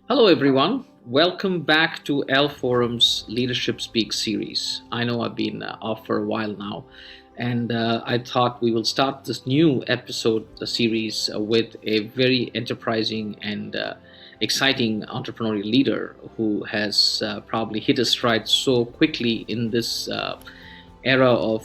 Hello, everyone. Welcome back to L Forum's Leadership Speak series. I know I've been off for a while now, and I thought we will start this new episode series with a very enterprising and exciting entrepreneurial leader who has probably hit his stride so quickly in this era of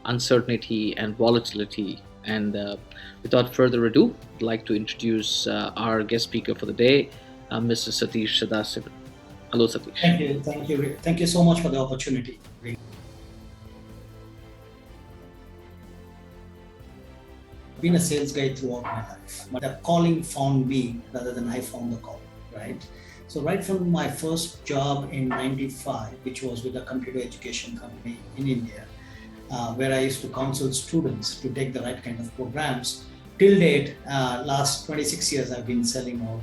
uncertainty and volatility. And without further ado, I'd like to introduce our guest speaker for the day, Mr. Satish Sadasivan. Hello, Satish. Thank you so much for the opportunity. I've been a sales guy throughout my life, but the calling found me rather than I found the call, right? So right from my first job in '95, which was with a computer education company in India, where I used to counsel students to take the right kind of programs, till date, last 26 years, I've been selling all.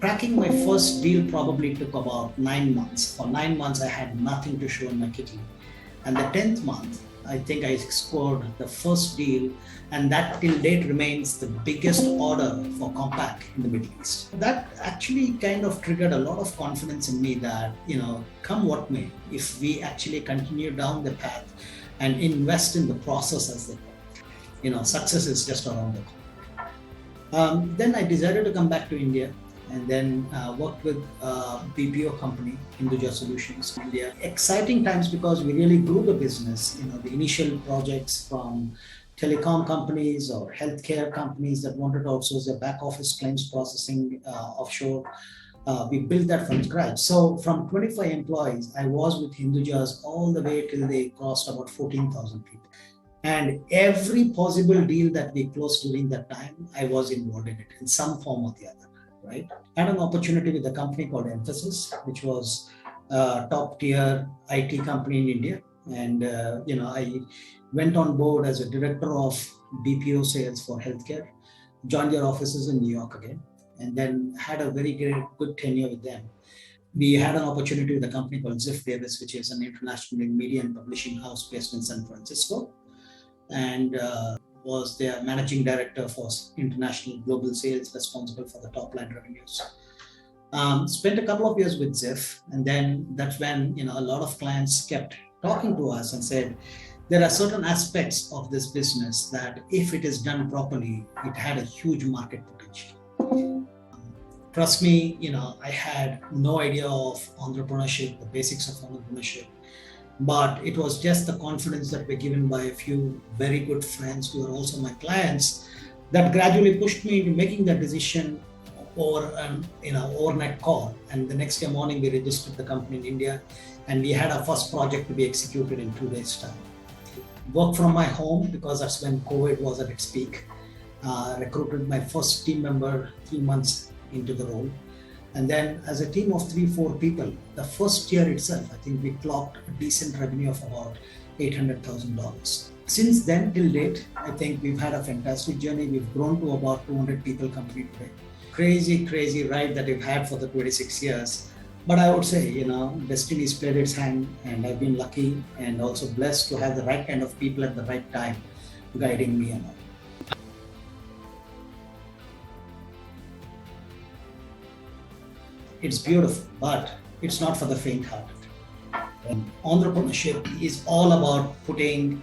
Cracking my first deal probably took about 9 months. For 9 months, I had nothing to show in my kitty. And the 10th month, I think I scored the first deal, and that till date remains the biggest order for Compaq in the Middle East. That actually kind of triggered a lot of confidence in me that, come what may, if we actually continue down the path and invest in the process as they call, success is just around the corner. Then I decided to come back to India and then worked with a BPO company, Hinduja Solutions, in India. Exciting times because we really grew the business. The initial projects from telecom companies or healthcare companies that wanted to outsource their back office claims processing offshore. We built that from scratch. So from 25 employees, I was with Hindujas all the way till they crossed about 14,000 people. And every possible deal that we closed during that time, I was involved in it in some form or the other. Right? I had an opportunity with a company called Emphasis, which was a top tier IT company in India. And, I went on board as a director of BPO sales for healthcare, joined their offices in New York again, and then had a very good tenure with them. We had an opportunity with a company called Ziff Davis, which is an international media and publishing house based in San Francisco. And was their managing director for international global sales, responsible for the top line revenues. Spent a couple of years with Ziff, and then that's when a lot of clients kept talking to us and said there are certain aspects of this business that if it is done properly, it had a huge market potential. Trust me, I had no idea of entrepreneurship, the basics of entrepreneurship. But it was just the confidence that were given by a few very good friends who are also my clients that gradually pushed me into making that decision over an overnight call. And the next day morning, we registered the company in India, and we had our first project to be executed in 2 days' time. Work from my home because that's when COVID was at its peak. Recruited my first team member 3 months into the role. And then as a team of 3-4 people, the first year itself, I think we clocked a decent revenue of about $800,000. Since then till date, I think we've had a fantastic journey. We've grown to about 200 people company today. Crazy ride that we've had for the 26 years. But I would say, destiny's played its hand, and I've been lucky and also blessed to have the right kind of people at the right time guiding me along. It's beautiful, but it's not for the faint-hearted. Entrepreneurship is all about putting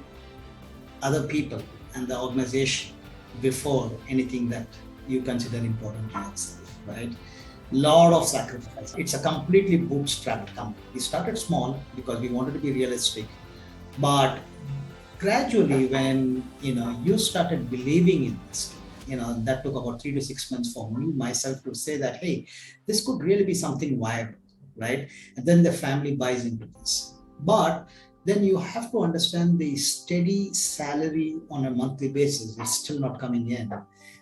other people and the organization before anything that you consider important to yourself, right? Lot of sacrifice. It's a completely bootstrapped company. We started small because we wanted to be realistic, but gradually when you started believing in this, that took about 3 to 6 months for me myself to say that, hey, this could really be something viable, right? And then the family buys into this. But then you have to understand the steady salary on a monthly basis is still not coming in.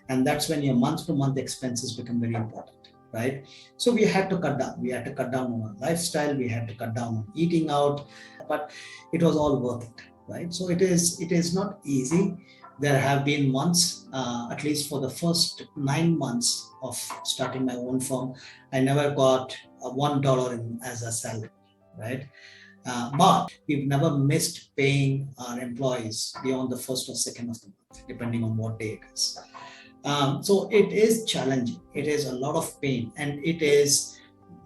And that's when your month-to-month expenses become very important, right? So we had to cut down. We had to cut down on our lifestyle. We had to cut down on eating out, but it was all worth it, right? So it is not easy. There have been months, at least for the first 9 months of starting my own firm, I never got $1 as a salary, right? But we've never missed paying our employees beyond the first or second of the month, depending on what day it is. So it is challenging. It is a lot of pain, and it is,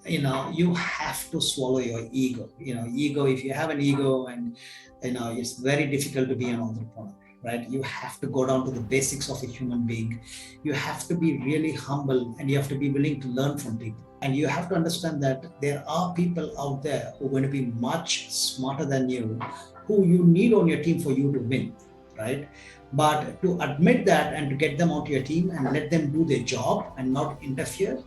you have to swallow your ego. Ego. If you have an ego, and it's very difficult to be an entrepreneur, right? You have to go down to the basics of a human being. You have to be really humble, and you have to be willing to learn from people. And you have to understand that there are people out there who are going to be much smarter than you, who you need on your team for you to win, right? But to admit that and to get them onto your team and let them do their job and not interfere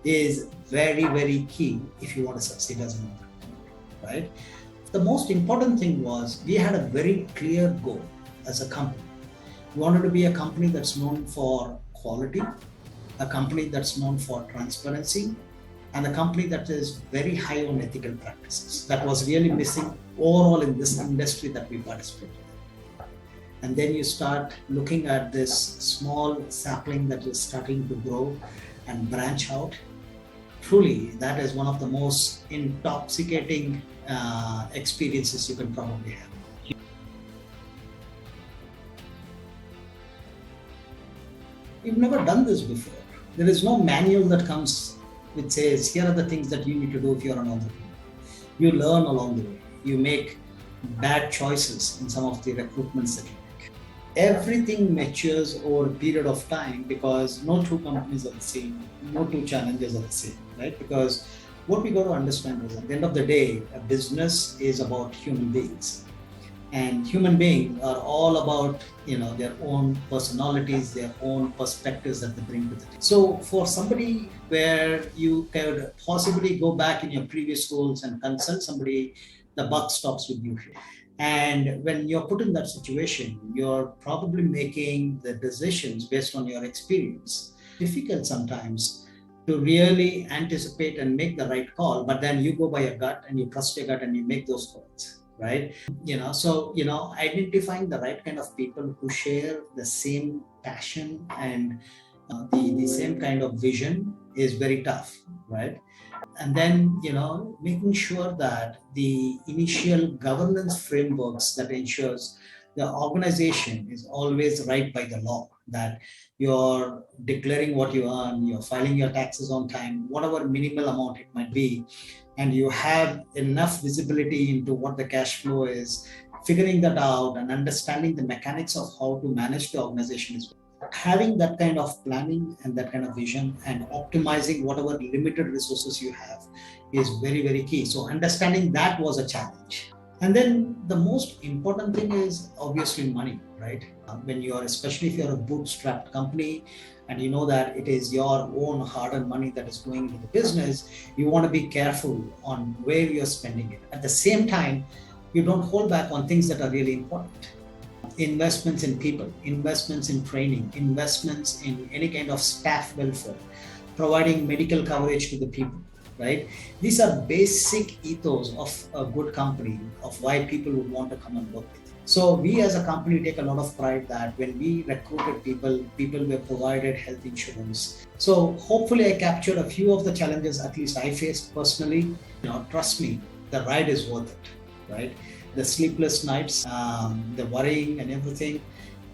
is very, very key if you want to succeed as an entrepreneur, right? The most important thing was we had a very clear goal as a company. We wanted to be a company that's known for quality, a company that's known for transparency, and a company that is very high on ethical practices. That was really missing overall in this industry that we participated in. And then you start looking at this small sapling that is starting to grow and branch out. Truly, that is one of the most intoxicating experiences you can probably have. You've never done this before. There is no manual that comes which says, here are the things that you need to do if you're an entrepreneur. You learn along the way. You make bad choices in some of the recruitments that you make. Everything matures over a period of time because no two companies are the same, no two challenges are the same, right? Because what we got to understand is at the end of the day, a business is about human beings. And human beings are all about, their own personalities, their own perspectives that they bring to the table. So for somebody where you could possibly go back in your previous roles and consult somebody, the buck stops with you. And when you're put in that situation, you're probably making the decisions based on your experience. Difficult sometimes to really anticipate and make the right call, but then you go by your gut and you trust your gut and you make those calls. Right? So identifying the right kind of people who share the same passion and the same kind of vision is very tough, right? And then, making sure that the initial governance frameworks that ensures the organization is always right by the law, that you're declaring what you earn, you're filing your taxes on time, whatever minimal amount it might be, and you have enough visibility into what the cash flow is, figuring that out and understanding the mechanics of how to manage the organization is having that kind of planning and that kind of vision and optimizing whatever limited resources you have is very, very key. So understanding that was a challenge. And then the most important thing is obviously money, right? When you're, especially if you're a bootstrapped company and you know that it is your own hard-earned money that is going into the business, you want to be careful on where you're spending it. At the same time, you don't hold back on things that are really important. Investments in people, investments in training, investments in any kind of staff welfare, providing medical coverage to the people, right? These are basic ethos of a good company, of why people would want to come and work with. So we as a company take a lot of pride that when we recruited people were provided health insurance. So hopefully I captured a few of the challenges at least I faced personally. Trust me, the ride is worth it, right? The sleepless nights, the worrying and everything,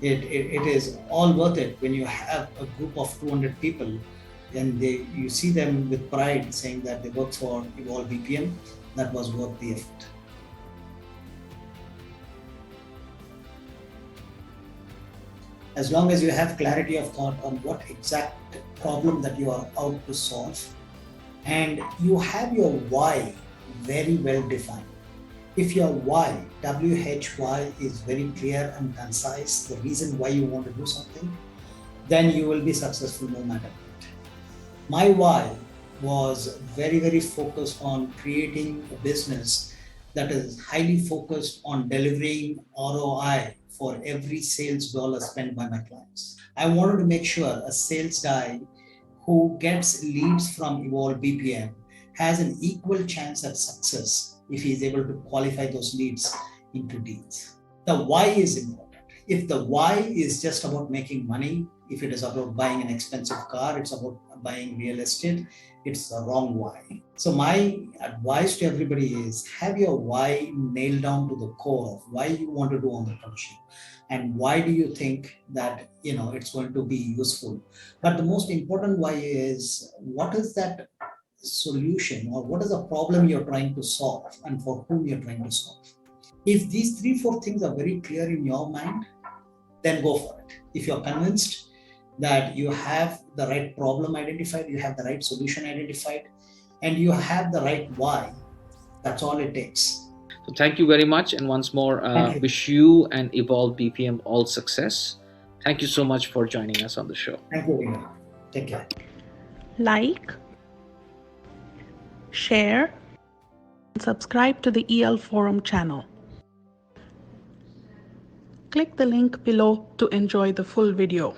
it is all worth it when you have a group of 200 people and you see them with pride saying that they work for EvolveBPM. That was worth the effort. As long as you have clarity of thought on what exact problem that you are out to solve and you have your why very well defined. If your why, WHY, is very clear and concise, the reason why you want to do something, then you will be successful no matter what. My why was very, very focused on creating a business that is highly focused on delivering ROI for every sales dollar spent by my clients. I wanted to make sure a sales guy who gets leads from EvolveBPM has an equal chance at success if he is able to qualify those leads into deals. The why is important. If the why is just about making money, If it is about buying an expensive car, it's about buying real estate, it's the wrong why. So my advice to everybody is have your why nailed down to the core of why you want to do entrepreneurship and why do you think that it's going to be useful. But the most important why is what is that solution or what is the problem you're trying to solve and for whom you're trying to solve. If these 3-4 things are very clear in your mind, then go for it. If you're convinced that you have the right problem identified, you have the right solution identified, and you have the right why, that's all it takes. So thank you very much, and once more, You. wish you and Evolve BPM all success. Thank you so much for joining us on the show. Thank you, Rina. Take care. Like, share, and subscribe to the EL Forum channel. Click the link below to enjoy the full video.